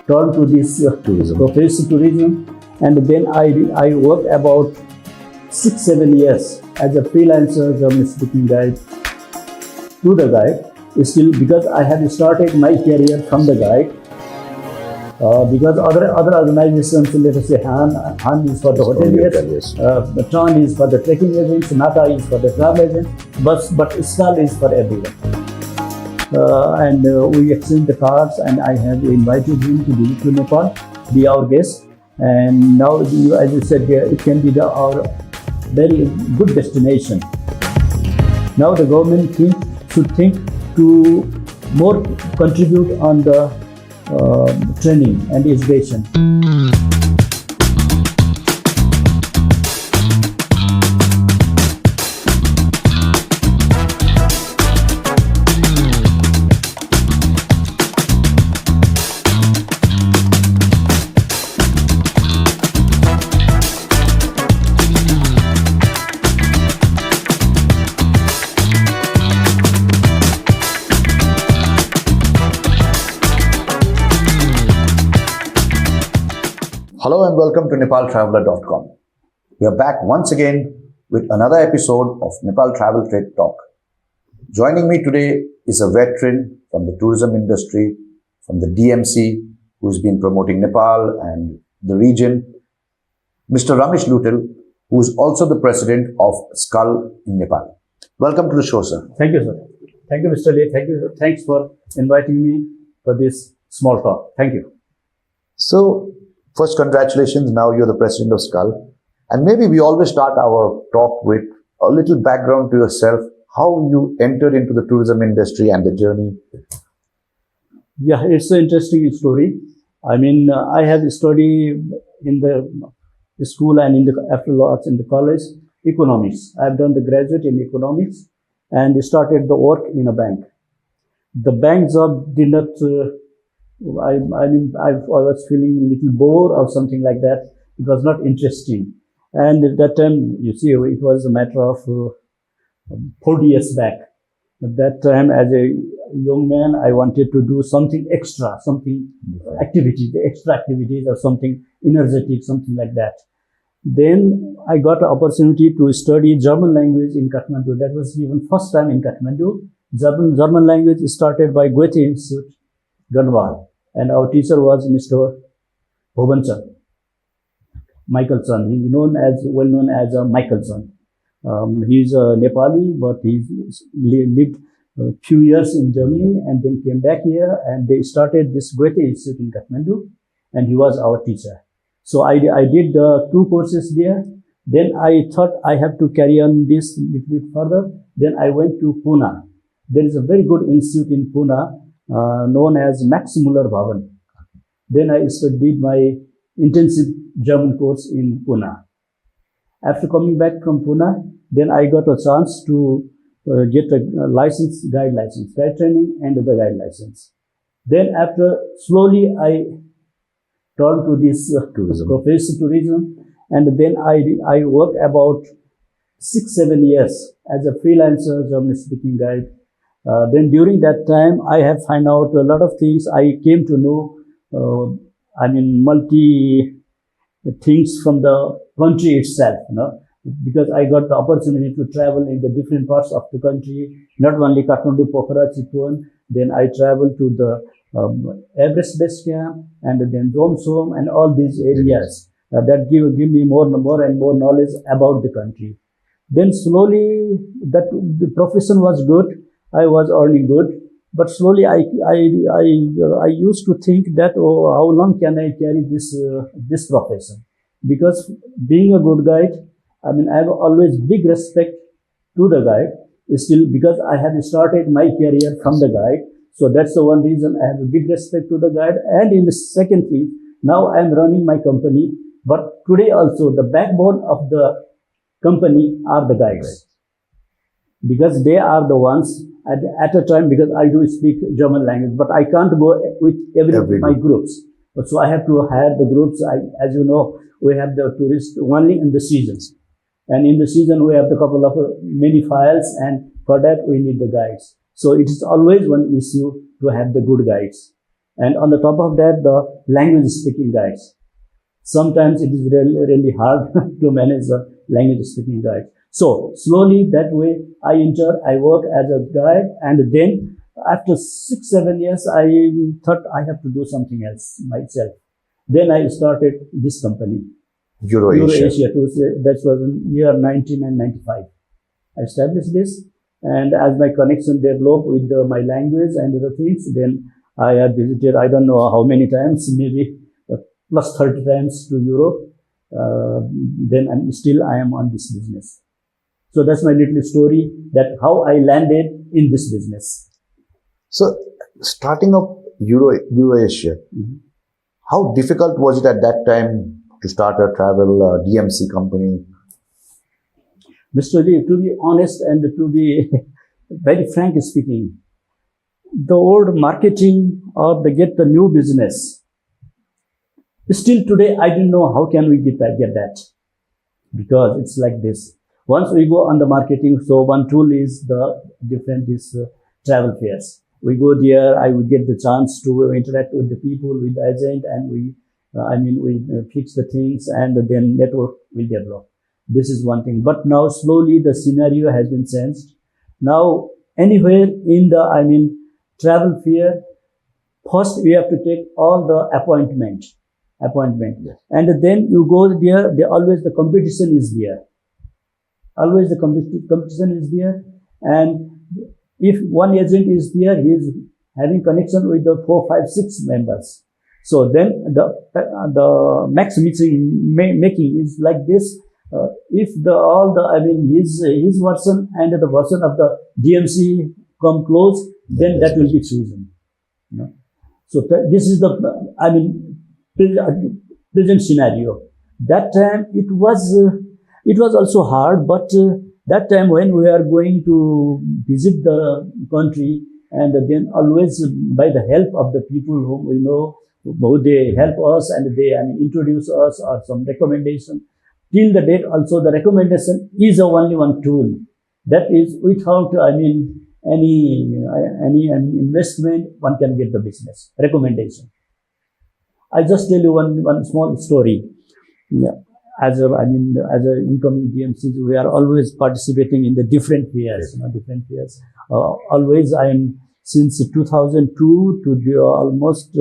turned to this profession tourism, and then I worked about 6-7 years as a freelancer German speaking guide to the guide. Still, because I had started my career from the guide. Because other organizations, let us say Han is for the hoteliers, Tron is for the trekking agents, Nata is for the travel agents, but SKAL is for everyone. And we exchanged the cards, and I have invited him to visit to Nepal, be our guest. And now, as you said, it can be our very good destination. Now the government should think to more contribute on the training and education. Hello and welcome to NepalTraveler.com. We are back once again with another episode of Nepal Travel Trade Talk. Joining me today is a veteran from the tourism industry, from the DMC, who's been promoting Nepal and the region, Mr. Ramesh Luintel, who is also the president of SKAL in Nepal. Welcome to the show, sir. Thank you, sir. Thank you, Mr. Lee. Thank you. Thanks for inviting me for this small talk. Thank you. So, first, congratulations. Now you're the president of SKAL. And maybe we always start our talk with a little background to yourself, how you entered into the tourism industry and the journey. Yeah, it's an interesting story. I mean, I have studied in the school and afterwards in the college, economics. I've done the graduate in economics and started the work in a bank. The bank job did not I was feeling a little bored or something like that. It was not interesting. And at that time, you see, it was a matter of 40 years back. At that time, as a young man, I wanted to do something extra, something activity, the extra activities or something energetic, something like that. Then I got an opportunity to study German language in Kathmandu. That was even first time in Kathmandu. German language started by Goethe Institute, Ganwal. And our teacher was Mr. Bhuvanchan, Michaelson. He's well known as Michaelson. He's a Nepali, but he lived a few years in Germany and then came back here, and they started this Goethe Institute in Kathmandu, and he was our teacher. So I did 2 courses there. Then I thought I have to carry on this a little bit further. Then I went to Pune. There is a very good institute in Pune, known as Max Muller Bhavan. Then I did my intensive German course in Pune. After coming back from Pune, then I got a chance to get a guide training and the guide license. Then after slowly I turned to this profession tourism, and then I worked about 6-7 years as a freelancer German speaking guide. Then during that time, I have found out a lot of things. I came to know, multi things from the country itself, because I got the opportunity to travel in the different parts of the country, not only Kathmandu, Pokhara, Chitwan. Then I traveled to the Everest Base Camp and then Domsom and all these areas. That give me more and more knowledge about the country. Then slowly, the profession was good. I was earning good, but slowly I used to think that, how long can I carry this profession? Because being a good guide, I have always big respect to the guide. Still, because I had started my career from the guide, so that's the one reason I have a big respect to the guide. And in the second thing, now I am running my company, but today also the backbone of the company are the guides, because they are the ones. At a time, because I do speak German language, but I can't go with every my groups. So I have to hire the groups. As you know, we have the tourists only in the seasons. And in the season, we have a couple of many files, and for that, we need the guides. So it is always one issue to have the good guides. And on the top of that, the language speaking guides. Sometimes it is really, really hard to manage the language speaking guide. So slowly that way I work as a guide, and then after 6-7 years, I thought I have to do something else myself. Then I started this company, Eurasia. That was in year 1995. I established this, and as my connection developed with my language and other things, then I have visited, I don't know how many times, maybe plus 30 times to Europe. Then I am on this business. So that's my little story, that how I landed in this business. So, starting up Eurasia, how difficult was it at that time to start a travel DMC company? Mr. Lee, to be honest and to be very frank speaking, the old marketing or get the new business, still today I don't know how can we get that, because it's like this. Once we go on the marketing, so one tool is the different travel fairs. We go there, I would get the chance to interact with the people, with the agent, and we fix the things, and then network will develop. This is one thing. But now slowly the scenario has been changed. Now anywhere in the travel fair, first you have to take all the appointment, Yes. and then you go there. Always the competition is there. Always the competition is there, and if one agent is there, he is having connection with the 4, 5, 6 members. So then the max making is like this. If his version and the version of the DMC come close, then that will be chosen. You know? So this is the present scenario. That time it was also hard, but that time when we are going to visit the country, and then always by the help of the people whom we know, who they help us and they introduce us or some recommendation. Till the date also the recommendation is only one tool. That is without any investment, one can get the business. Recommendation. I just tell you one small story. Yeah. As an incoming DMCs, we are always participating in the different fairs. Always I am, since 2002 to the almost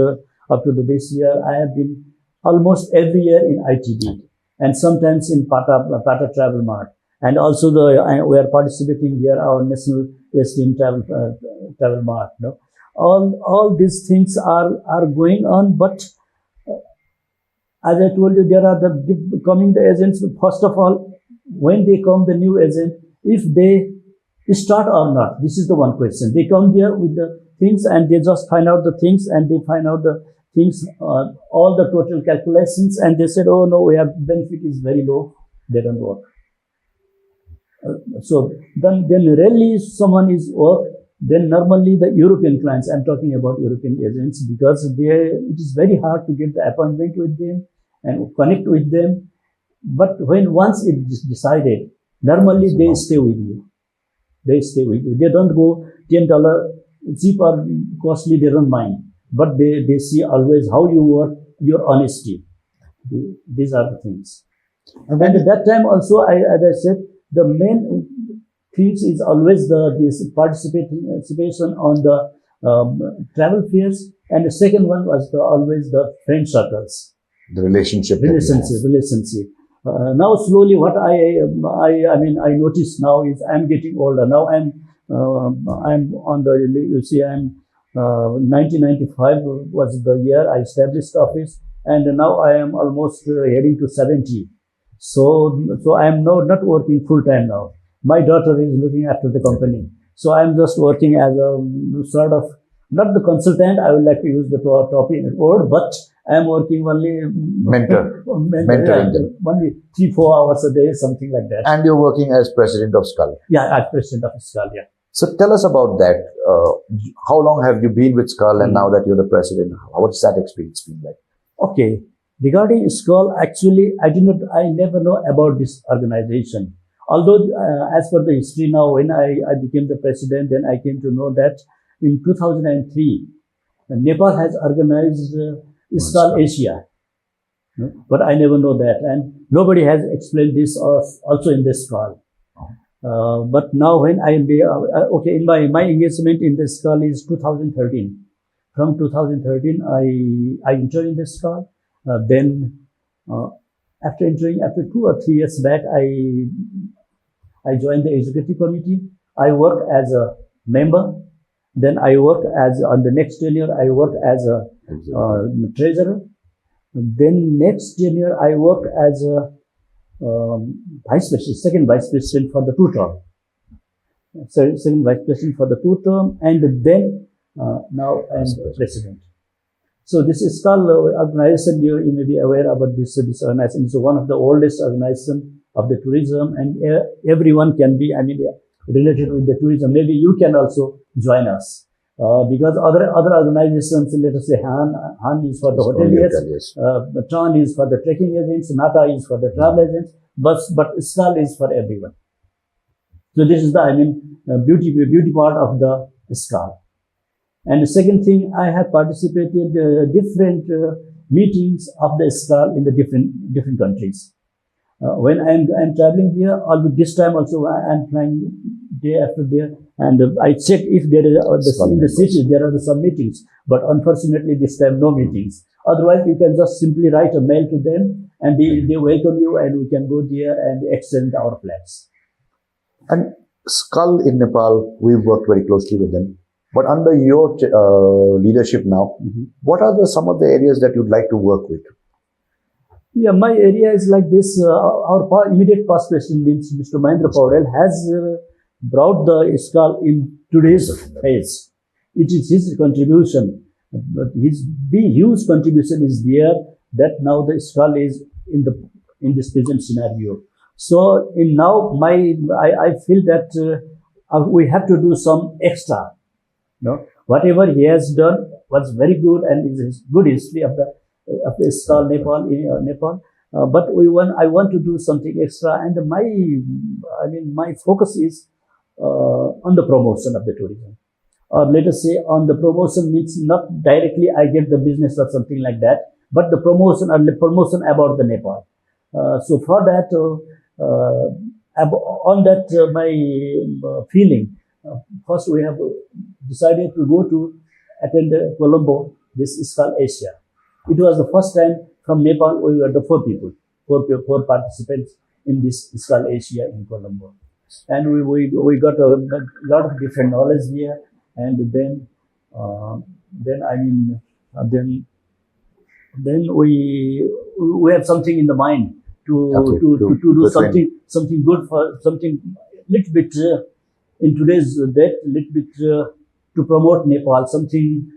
up to this year, I have been almost every year in ITD, and sometimes in Pata Travel Mart, and also we are participating here our national STM Travel Mart. No? All these things are going on, but as I told you, there are coming the agents. First of all, when they come, the new agent, if they start or not, this is the one question. They come there with the things and they just find out the things, and they find out the things, all the total calculations, and they said, oh no, we have benefit is very low. They don't work. So then rarely someone is work. Then normally the European clients, I'm talking about European agents, because it is very hard to get the appointment with them and connect with them. But when once it is decided, normally they stay with you. They stay with you. They don't go $10 cheap or costly, they don't mind. But they see always how you work, your honesty. These are the things. And at that time also, as I said, the main things is always this participation on the travel fairs, and the second one was always the friend circles. The relationship. Now slowly, what I notice now is I'm getting older. Now I'm on the, you see, 1995 was the year I established office, and now I am almost heading to 70. So I am now not working full time now. My daughter is looking after the company. So I'm just working as a sort of, not the consultant, I would like to use the topic word, but I'm working only mentor, only 3-4 hours a day, something like that. And you're working as president of SKAL. Yeah, as president of SKAL, yeah. So tell us about that. How long have you been with SKAL, and now that you're the president, what's that experience been like? Okay. Regarding SKAL, actually, I never know about this organization. Although, as per the history now, when I became the president, then I came to know that in 2003, Nepal has organized SKAL Asia, but I never know that, and nobody has explained this also in this call. But now when I am okay, in my engagement in this SKAL is 2013. From 2013, I entered in this SKAL. Then after entering, after 2 or 3 years back, I joined the executive committee. I work as a member. Then I work as, on the next tenure, I work as a treasurer. Then next tenure, I work as a vice president, second vice president for the 2 term. Second vice president for the 2 term, and then now I'm the president. So this is SKAL organization. You may be aware about this organization. It's one of the oldest organizations of the tourism, and everyone can be, related with the tourism. Maybe you can also join us. Because other organizations, let us say Han is for the hoteliers, Tran is for the trekking agents, Nata is for the travel agents, but SKAL is for everyone. So this is the beauty part of the SKAL. And the second thing, I have participated different meetings of the SKAL in the different countries. When I'm traveling here, although this time also I'm flying day after day, and I check if there is in the city there are some meetings, but unfortunately this time no meetings. Otherwise, you can just simply write a mail to them, and they welcome you, and we can go there and extend our plans. And SKAL in Nepal, we've worked very closely with them. But under your leadership now, what are some of the areas that you'd like to work with? Yeah, my area is like this. Our immediate past president, means Mr. Mahendra Paurel, has brought the SKAL in today's phase. It is his contribution, but his huge contribution is there, that now the SKAL is in this present scenario. So now I feel that we have to do some extra. Whatever he has done was very good, and is good history of the SKAL Nepal. But I want to do something extra, and my focus is on the promotion of the tourism, or let us say on the promotion means not directly I get the business or something like that, but the promotion about the Nepal. So for that, on that my feeling, first we have decided to go to attend Colombo, this SKAL Asia. It was the first time from Nepal. We were the 4 participants in this SKAL Asia in Colombo, and we got a lot of different knowledge here. And then we have something in the mind to do something good, for something little bit in today's date, little bit to promote Nepal, something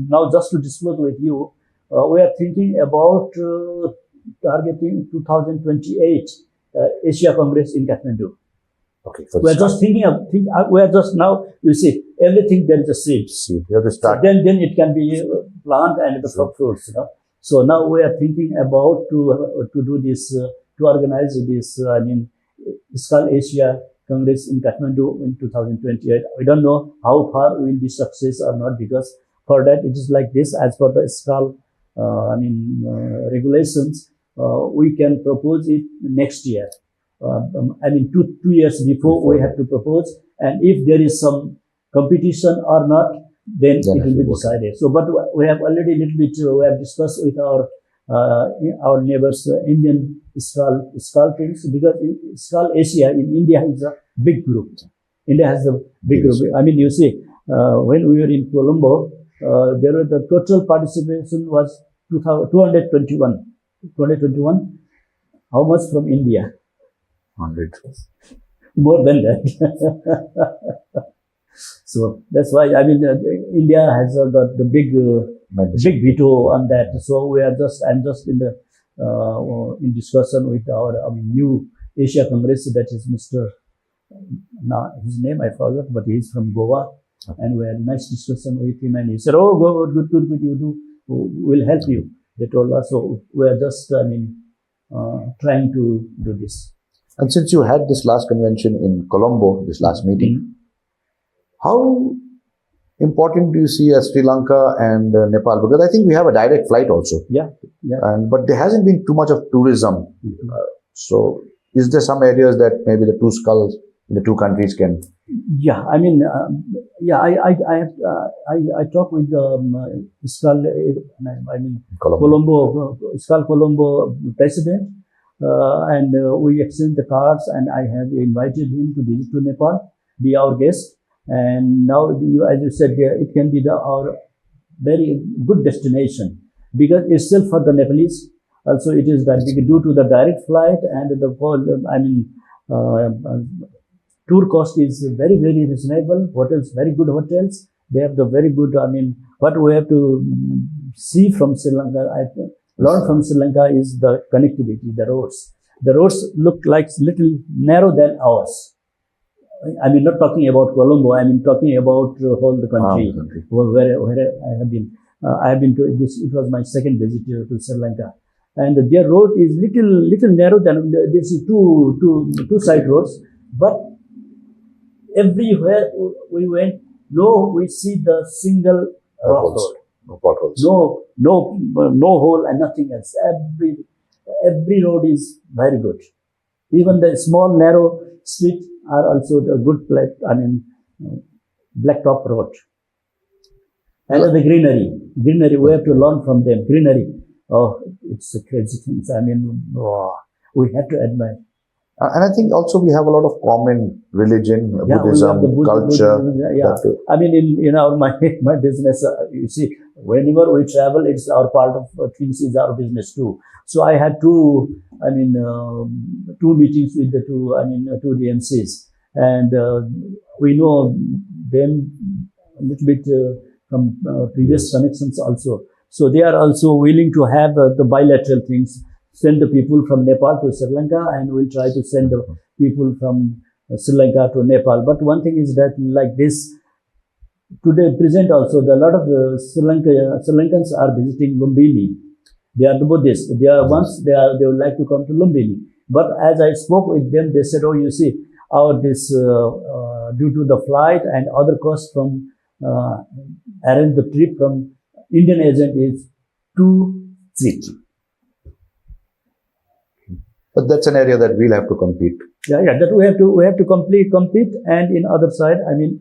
now. Just to disclose with you, we are thinking about targeting 2028 Asia Congress in Kathmandu. Okay, we are just we are just now, you see, everything there is a seed. You have to start. So then it can be plant and the fruits. So now we are thinking about to do this, to organize this, SKAL Asia Congress in Kathmandu in 2028. We don't know how far we will be success or not, because for that it is like this. As per the SKAL regulations, we can propose it next year. 2 years before we have to propose, and if there is some competition or not, then it will be decided. So, but we have already little bit we have discussed with our neighbors, Indian SKAL things, because SKAL Asia in India is a big group. India has a big group. You see, when we were in Colombo, there were the total participation was 221. 221. How much from India? 100. More than that. So that's why India has got the big veto on that. So I'm just in the in discussion with our new Asia Congress, that is Mr. Now his name I forgot, but he's from Goa, and we had a nice discussion with him, and he said, "Oh, go good, you do. We'll help you." They told us. So we are just trying to do this. And since you had this last convention in Colombo, this last meeting, how important do you see as Sri Lanka and Nepal? Because I think we have a direct flight also. Yeah, yeah. But there hasn't been too much of tourism. So, is there some areas that maybe the two skulls in the two countries can? Yeah, I mean, I talked with SKAL, I mean, Colombo, SKAL Colombo president, and we exchanged the cards, and I have invited him to visit to Nepal, be our guest. And now, as you said, it can be our very good destination because itself for the Nepalese. Also, it is that due to the direct flight and the whole, I mean, tour cost is very, very reasonable. Hotels, very good hotels. They have the very good, I mean, what we have to see from Sri Lanka, I learned from Sri Lanka is the connectivity, the roads. The roads look like little narrow than ours. I mean, not talking about Colombo. I mean, talking about whole the country, where I have been. I have been to this. It was my second visit to Sri Lanka, and their road is little narrow than this is two side roads. But everywhere we went, we see the single rock road. No potholes. No hole and nothing else. Every road is very good. Even the small narrow street are also a good blacktop road. And the greenery, we have to learn from them. Greenery, it's a crazy thing. I mean, we have to admire. And I think also we have a lot of common religion, Buddhism, culture. I mean, in my business, you see, whenever we travel, it's our part of things is our business too. So I had two meetings with the two DMCs, and we know them a little bit from previous connections also. So they are also willing to have the bilateral things. Send the people from Nepal to Sri Lanka, and we'll try to send the people from Sri Lanka to Nepal. But one thing is that like this, today present also, a lot of Sri Lankans are visiting Lumbini. They are the Buddhists. They would like to come to Lumbini. But as I spoke with them, they said, you see, due to the flight and other costs from arrange the trip from Indian agent is too cheap. But that's an area that we'll have to compete. Yeah, that we have to compete. And in other side, I mean,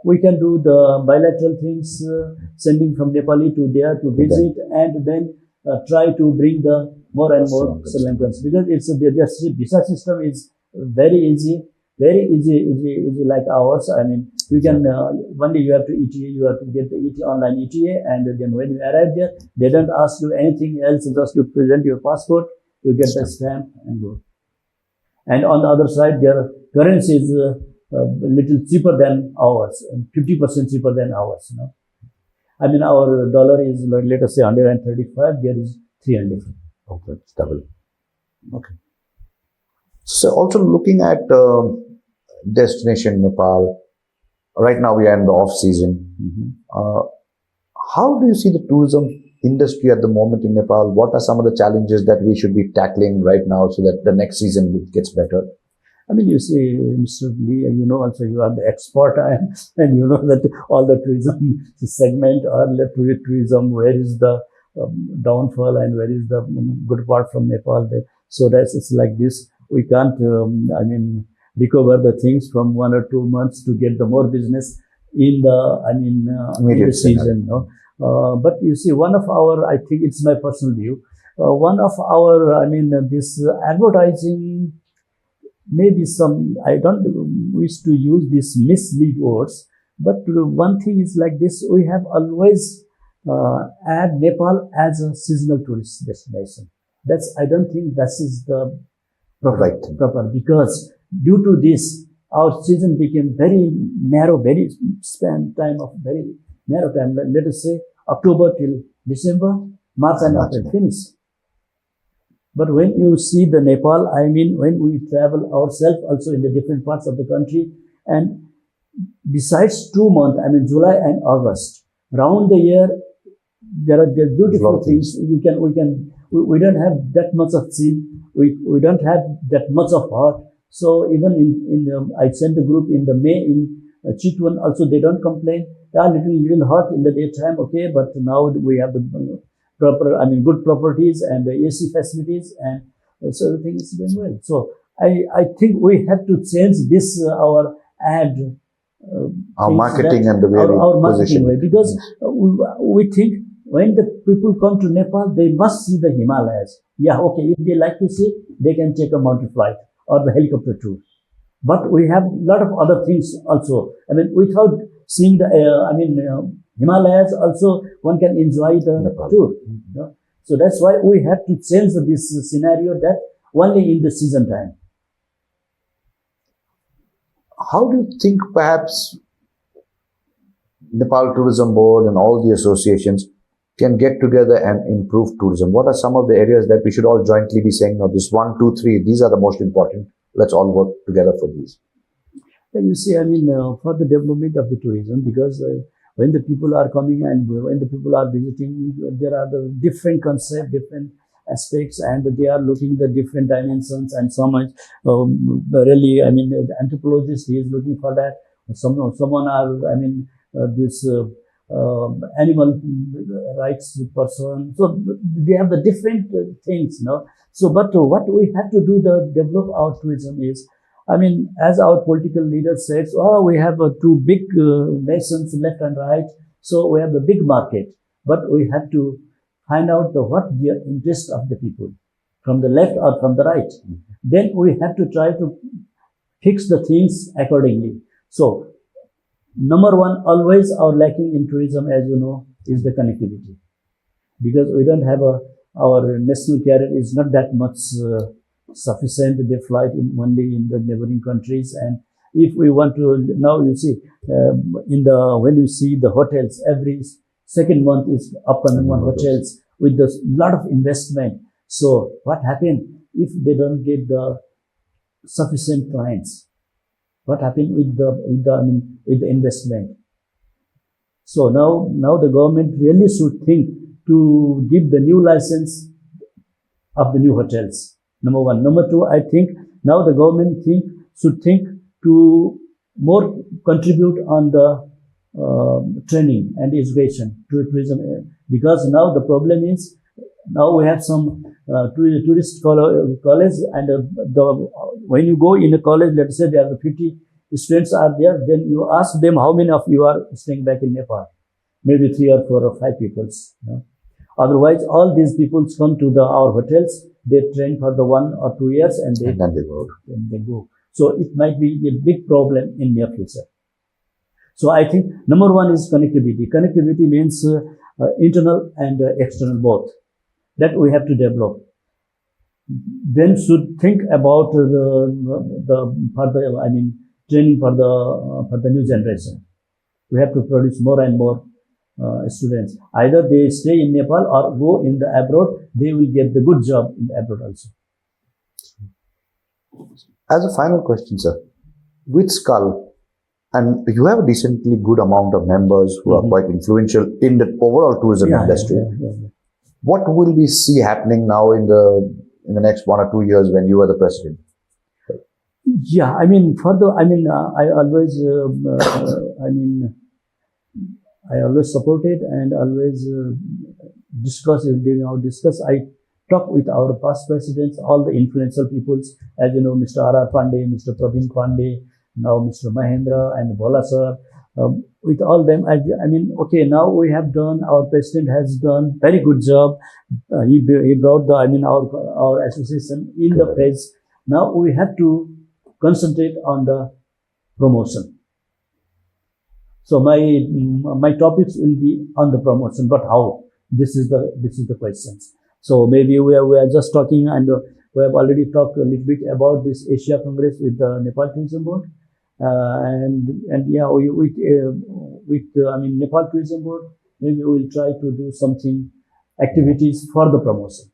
we can do the bilateral things, sending from Nepali to there to visit, and then try to bring the more and more Sri Lankans, because their visa system is very easy like ours. I mean, you can one day you have to ETA, you have to get the online ETA, and then when you arrive there, they don't ask you anything else, just you present your passport. You get the stamp and go. And on the other side, their currency is a little cheaper than ours, 50% cheaper than ours. I mean, our dollar is, let us say, 135. There is 300. Okay, it's double. Okay. So also looking at destination Nepal, right now we are in the off season. How do you see the tourism industry at the moment in Nepal? What are some of the challenges that we should be tackling right now so that the next season gets better? I mean, you see, Mr. Lee, also you are the expert, and you know that all the tourism segment or tourism, where is the downfall and where is the good part from Nepal. So it's like this. We can't, recover the things from 1 or 2 months to get the more business in the season. But you see, one of our, I think it's my personal view, one of our, this advertising, maybe I don't wish to use these mislead words, but one thing is like this, we have always add Nepal as a seasonal tourist destination. I don't think that is the proper, because due to this, our season became very narrow, very narrow time. Let us say October till December, March and April, finish. But when you see the Nepal, when we travel ourselves also in the different parts of the country, and besides 2 months, July and August, round the year, there are beautiful things. We don't have that much of sin. We don't have that much of heart. So even I sent the group in the May in Chitwan also they don't complain. They are little hot in the daytime, okay, but now we have the proper, I mean, good properties and the AC facilities, and so everything is going well. So I think we have to change this our ad. Our marketing that, and the way our we marketing position way, it. because we think when the people come to Nepal, they must see the Himalayas. Yeah, okay, if they like to see, they can take a mountain flight or the helicopter tour. But we have a lot of other things also. I mean, without seeing the, Himalayas also, one can enjoy the Nepal. tour. You know? So that's why we have to change this scenario that only in the season time. How do you think perhaps Nepal Tourism Board and all the associations can get together and improve tourism? What are some of the areas that we should all jointly be saying, no, this 1, 2, 3, these are the most important. Let's all work together for these. You see, I mean, for the development of the tourism, because when the people are coming and when the people are visiting, there are the different concepts, different aspects, and they are looking the different dimensions. And so much, really, I mean, the anthropologist he is looking for that. Someone are, I mean, this animal rights person. So they have the different things, you know. So, but what we have to do to develop our tourism is, I mean, as our political leader says, oh, we have two big nations, left and right. So we have a big market, but we have to find out what the interest of the people, from the left or from the right. Then we have to try to fix the things accordingly. So, number one, always our lacking in tourism, as you know, is the connectivity, because we don't have our national carrier is not that much sufficient. They fly only in the neighboring countries, and if we want to, now you see, when you see the hotels, every second month is up and one hotels with a lot of investment. So what happened if they don't get the sufficient clients? What happened with the investment? So now the government really should think to give the new license of the new hotels. Number one. Number two, I think now the government should think to more contribute on the training and education to tourism, because now the problem is, now we have some tourist college, and when you go in a college, let's say there are 50 students are there, then you ask them how many of you are staying back in Nepal. Maybe 3 or 4 or 5 people. You know? Otherwise, all these people come to our hotels, they train for the 1 or 2 years, and then they go. So it might be a big problem in near future. So I think number one is connectivity. Connectivity means internal and external both. That we have to develop. Then should think about training for the new generation. We have to produce more and more students. Either they stay in Nepal or go in the abroad. They will get the good job in the abroad also. As a final question, sir, with SKAL, and you have a decently good amount of members who are quite influential in the overall tourism industry. What will we see happening now in the next 1 or 2 years when you are the president? Yeah, I mean, I always supported and always discuss. I talk with our past presidents, all the influential peoples, as you know, Mr. R.R. Pandey, Mr. Praveen Pandey, now Mr. Mahendra and Bhola sir. With all them, okay, now we have done, our president has done very good job. He brought our association in the press. Now we have to concentrate on the promotion. So my topics will be on the promotion, but how? This is the questions. So maybe we are just talking, and we have already talked a little bit about this Asia Congress with the Nepal Tourism Board. With Nepal Tourism Board, maybe we will try to do something, activities for the promotion.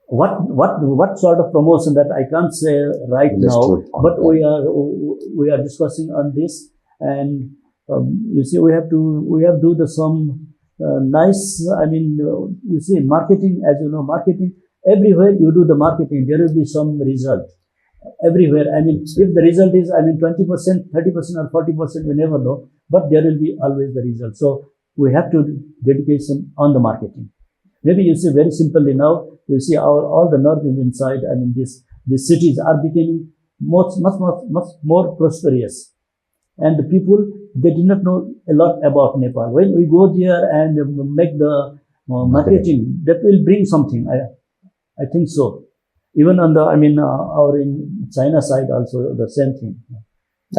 What sort of promotion, that I can't say right now, but we are discussing on this, and you see, we have do some nice. You see, marketing, as you know, marketing everywhere you do the marketing, there will be some result. everywhere. I mean, if the result is, 20%, 30% or 40%, we never know, but there will be always the result. So we have to dedication on the marketing. Maybe you see very simply now, you see all the North Indian side, these cities are becoming much more prosperous. And the people, they did not know a lot about Nepal. When we go there and make the marketing, that will bring something. I think so. Even on the, our in China side also the same thing.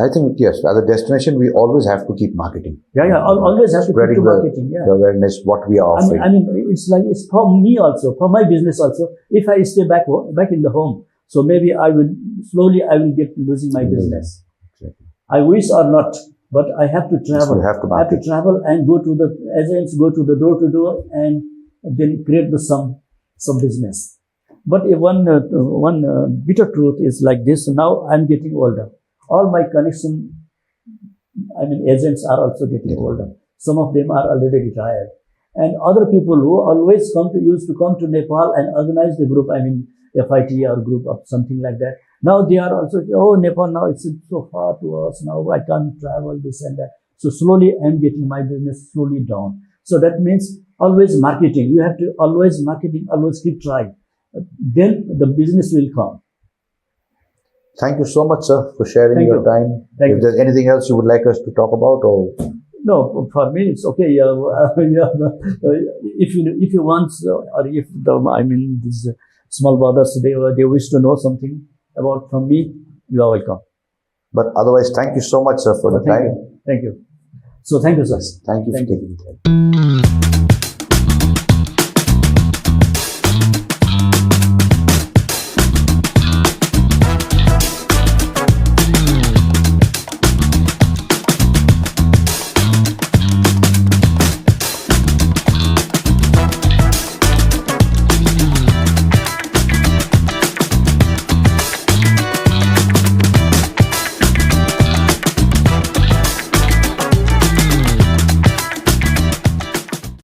I think, yes, as a destination, we always have to keep marketing. Always have to keep Spreading marketing. the awareness, what we are offering. It's for me also, for my business also. If I stay back in the home, so maybe I will get losing my business. Exactly. I wish or not, but I have to travel. So you have to I have to travel and go to the agents, go to the door to door, and then create some business. But one bitter truth is like this. Now I'm getting older. All my connection, agents are also getting older. Some of them are already retired. And other people who always used to come to Nepal and organize the group, FIT or group of something like that. Now they are also, Nepal now it's so far to us. Now I can't travel, this and that. So slowly I'm getting my business slowly down. So that means always marketing. You have to always marketing, always keep trying. Then the business will come. Thank you so much, sir, for sharing your time. If there's anything else you would like us to talk about, or no, for me it's okay. If you want, or if these small brothers they wish to know something about from me, you are welcome. But otherwise, thank you so much, sir, for the time. Thank you. So thank you, sir. Thank you for taking the time.